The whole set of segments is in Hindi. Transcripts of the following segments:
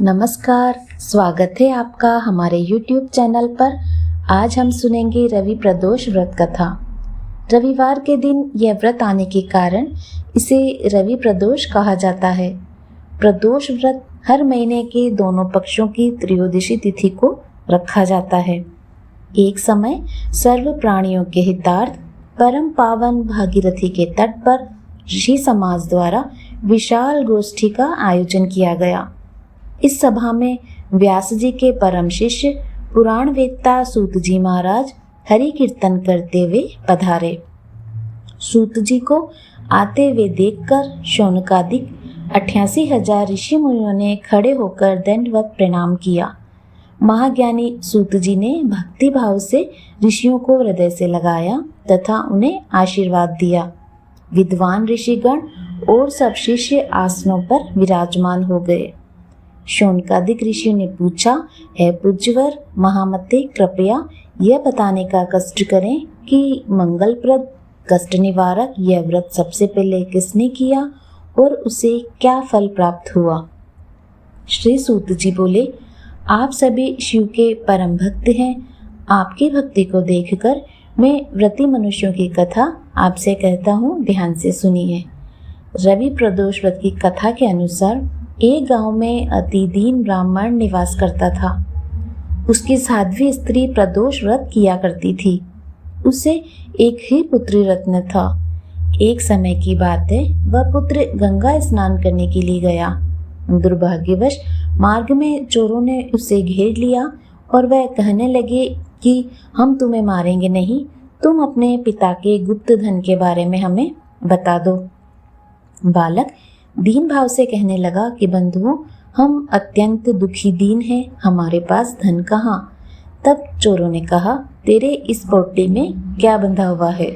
नमस्कार, स्वागत है आपका हमारे YouTube चैनल पर। आज हम सुनेंगे रवि प्रदोष व्रत कथा। रविवार के दिन यह व्रत आने के कारण इसे रवि प्रदोष कहा जाता है। प्रदोष व्रत हर महीने के दोनों पक्षों की त्रयोदशी तिथि को रखा जाता है। एक समय सर्व प्राणियों के हितार्थ परम पावन भागीरथी के तट पर ऋषि समाज द्वारा विशाल गोष्ठी का आयोजन किया गया। इस सभा में व्यास जी के परम शिष्य पुराण वेत्ता सूत जी महाराज हरि कीर्तन करते हुए पधारे। सूत जी को आते हुए देखकर शौनकादिक 88,000 ऋषि मुनियों ने खड़े होकर दंडवत प्रणाम किया। महाज्ञानी सूत जी ने भक्ति भाव से ऋषियों को हृदय से लगाया तथा उन्हें आशीर्वाद दिया। विद्वान ऋषिगण और सब शिष्य आसनों पर विराजमान हो गए। शौनकादिक ऋषि ने पूछा, हे पूज्यवर महामते, कृपया यह बताने का कष्ट करें कि मंगलप्रद कष्ट निवारक यह व्रत सबसे पहले किसने किया और उसे क्या फल प्राप्त हुआ। श्री सूत जी बोले, आप सभी शिव के परम भक्त हैं। आपकी भक्ति को देखकर मैं व्रती मनुष्यों की कथा आपसे कहता हूँ, ध्यान से सुनिए। रवि प्रदोष व्रत की कथा के अनुसार एक गांव में अति दीन ब्राह्मण निवास करता था। उसकी साध्वी स्त्री प्रदोष व्रत किया करती थी। उसे एक ही पुत्री रत्न था। एक समय की बात है, वह पुत्र गंगा स्नान करने के लिए गया। दुर्भाग्यवश मार्ग में चोरों ने उसे घेर लिया और वह कहने लगे कि हम तुम्हें मारेंगे नहीं, तुम अपने पिता के गुप्त धन के बारे में हमें बता दो। बालक दीन भाव से कहने लगा कि बंधुओं, हम अत्यंत दुखी दीन हैं, हमारे पास धन कहाँ। तब चोरों ने कहा, तेरे इस पोटली में क्या बंधा हुआ है।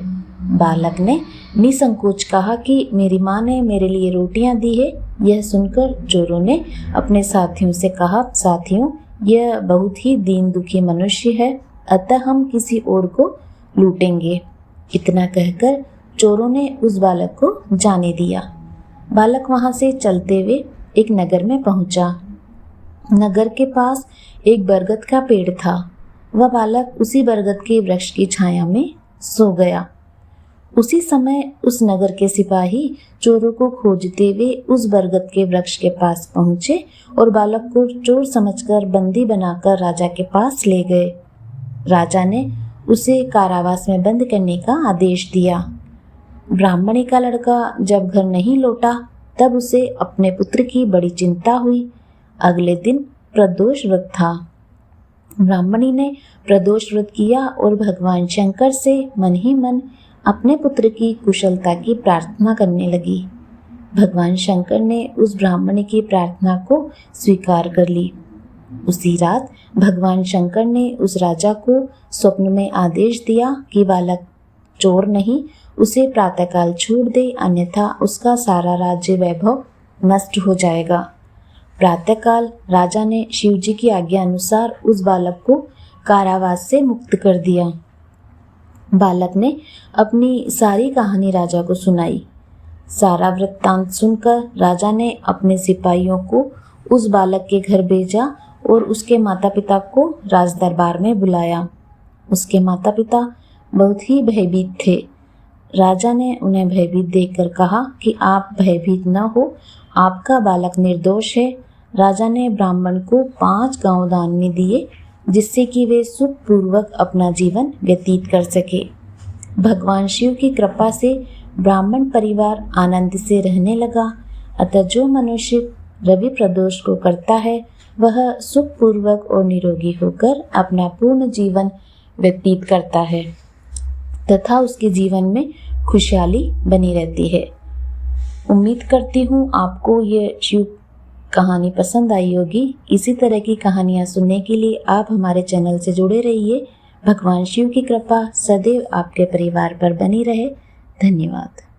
बालक ने निसंकोच कहा कि मेरी माँ ने मेरे लिए रोटियां दी है। यह सुनकर चोरों ने अपने साथियों से कहा, साथियों, यह बहुत ही दीन दुखी मनुष्य है, अतः हम किसी और को लूटेंगे। इतना कहकर चोरों ने उस बालक को जाने दिया। बालक वहां से चलते हुए एक नगर में पहुंचा। नगर के पास एक बरगद का पेड़ था। वह बालक उसी बरगद के वृक्ष की छाया में सो गया। उसी समय उस नगर के सिपाही चोरों को खोजते हुए उस बरगद के वृक्ष के पास पहुंचे और बालक को चोर समझकर बंदी बनाकर राजा के पास ले गए। राजा ने उसे कारावास में बंद करने का आदेश दिया। ब्राह्मणी का लड़का जब घर नहीं लौटा तब उसे अपने पुत्र की बड़ी चिंता हुई। अगले दिन प्रदोष व्रत था। ब्राह्मणी ने प्रदोष व्रत किया और भगवान शंकर से मन ही मन अपने पुत्र की कुशलता की प्रार्थना करने लगी। भगवान शंकर ने उस ब्राह्मणी की प्रार्थना को स्वीकार कर ली। उसी रात भगवान शंकर ने उस राजा को स्वप्न में आदेश दिया कि बालक चोर नहीं, उसे प्रातःकाल छोड़ दे, अन्यथा उसका सारा राज्य वैभव नष्ट हो जाएगा। प्रातःकाल राजा ने शिव जी की आज्ञा अनुसार उस बालक को कारावास से मुक्त कर दिया। बालक ने अपनी सारी कहानी राजा को सुनाई। सारा वृत्तांत सुनकर राजा ने अपने सिपाहियों को उस बालक के घर भेजा और उसके माता पिता को राज दरबार में बुलाया। उसके माता पिता बहुत ही भयभीत थे। राजा ने उन्हें भयभीत देखकर कहा कि आप भयभीत न हो, आपका बालक निर्दोष है। राजा ने ब्राह्मण को 5 गांव दान में दिए, जिससे कि वे सुखपूर्वक अपना जीवन व्यतीत कर सके। भगवान शिव की कृपा से ब्राह्मण परिवार आनंद से रहने लगा। अतः जो मनुष्य रवि प्रदोष को करता है वह सुखपूर्वक और निरोगी होकर अपना पूर्ण जीवन व्यतीत करता है तथा उसके जीवन में खुशहाली बनी रहती है। उम्मीद करती हूँ आपको ये शिव कहानी पसंद आई होगी। इसी तरह की कहानियाँ सुनने के लिए आप हमारे चैनल से जुड़े रहिए। भगवान शिव की कृपा सदैव आपके परिवार पर बनी रहे। धन्यवाद।